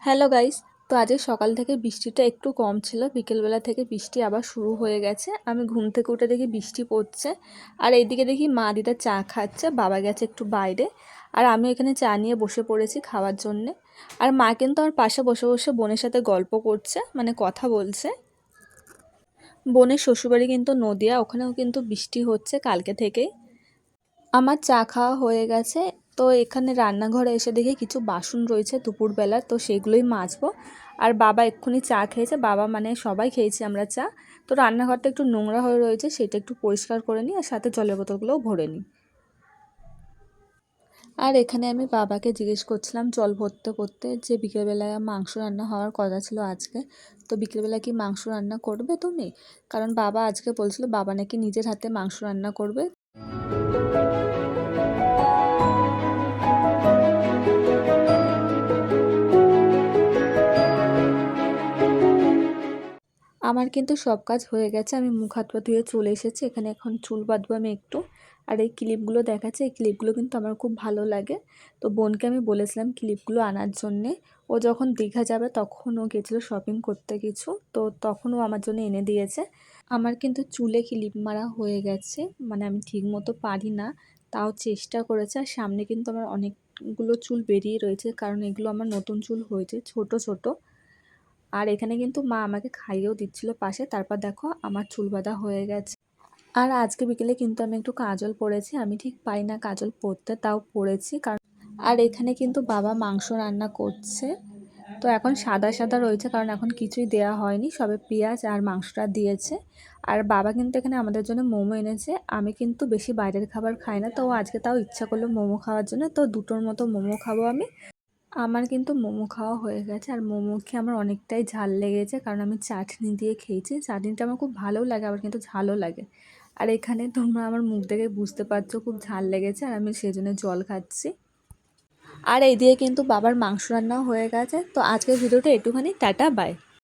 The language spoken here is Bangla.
Hello guys. তো আজকে সকাল থেকে বৃষ্টিটা একটু কম ছিল, বিকেলবেলা থেকে বৃষ্টি আবার শুরু হয়ে গেছে। আমি ঘুম থেকে উঠে দেখি বৃষ্টি পড়ছে, আর এইদিকে দেখি মা দিদা চা খাচ্ছে, বাবা গেছে একটু বাইরে, আর আমি এখানে চা নিয়ে বসে পড়েছি খাওয়ার জন্যে। আর মা কিন্তু আমার পাশে বসে বসে বোনের সাথে গল্প করছে, মানে কথা বলছে। বোনের শ্বশুরবাড়ি কিন্তু নদিয়া, ওখানেও কিন্তু বৃষ্টি হচ্ছে কালকে থেকেই। আমার চা খাওয়া হয়ে গেছে। তো এখানে রান্নাঘরে এসে দেখি কিছু বাসন রয়েছে দুপুরবেলা, তো সেগুলোই মাজবো। আর বাবা এক্ষুনি চা খেয়েছে, বাবা মানে সবাই খেয়েছি আমরা চা। তো রান্নাঘরটা একটু নোংরা হয়ে রয়েছে, সেটা একটু পরিষ্কার করে নিই, আর সাথে জলের বোতলগুলোও ভরে নিই। আর এখানে আমি বাবাকে জিজ্ঞেস করছিলাম জল ভরতে করতে যে বিকেলবেলায় মাংস রান্না হওয়ার কথা ছিল আজকে, তো বিকেলবেলা কি মাংস রান্না করবে তুমি? কারণ বাবা আজকে বলছিল বাবা নাকি নিজের হাতে মাংস রান্না করবে। আমার কিন্তু সব কাজ হয়ে গেছে, আমি মুখ হাত পা ধুয়ে চলে এসেছি। এখানে এখন চুল বাঁধবো আমি একটু। আর এই ক্লিপগুলো দেখাচ্ছে, এই ক্লিপগুলো কিন্তু আমার খুব ভালো লাগে। তো বোনকে আমি বলেছিলাম ক্লিপগুলো আনার জন্যে। ও যখন দীঘা যাবে তখন ও গেছিলো শপিং করতে কিছু, তো তখন ও আমার জন্য এনে দিয়েছে। আমার কিন্তু চুলে ক্লিপ মারা হয়ে গেছে, মানে আমি ঠিক মতো পারি না, তাও চেষ্টা করেছে। আর সামনে কিন্তু আমার অনেকগুলো চুল বেরিয়ে রয়েছে, কারণ এগুলো আমার নতুন চুল হয়েছে ছোট ছোট। আর এখানে কিন্তু মা আমাকে খাইয়েও দিচ্ছিল পাশে। তারপর দেখো আমার চুল বাঁধা হয়ে গেছে। আর আজকে বিকেলে কিন্তু আমি একটু কাজল পরেছি, আমি ঠিক পাই না কাজল পরতে, তাও পরেছি কারণ। আর এখানে কিন্তু বাবা মাংস রান্না করছে। তো এখন সাদা সাদা রয়েছে, কারণ এখন কিছুই দেয়া হয়নি, সবে পেঁয়াজ আর মাংসটা দিয়েছে। আর বাবা কিন্তু এখানে আমাদের জন্য মোমো এনেছে। আমি কিন্তু বেশি বাইরের খাবার খাই না, তো আজকে তাও ইচ্ছা করলো মোমো খাওয়ার জন্য, তো দুটোর মতো মোমো খাবো আমি। আমার কিন্তু মোমো খাওয়া হয়ে গেছে, আর মোমো খেয়ে আমার অনেকটাই ঝাল লেগেছে, কারণ আমি চাটনি দিয়ে খেয়েছি। চাটনিটা আমার খুব ভালোও লাগে, আবার কিন্তু ঝালও লাগে। আর এখানে তোমরা আমার মুখ দেখে বুঝতে পারছো খুব ঝাল লেগেছে, আর আমি সেই জন্য জল খাচ্ছি। আর এই দিয়ে কিন্তু বাবার মাংস রান্নাও হয়ে গেছে। তো আজকের ভিডিওটা একটুখানি, টাটা বাই।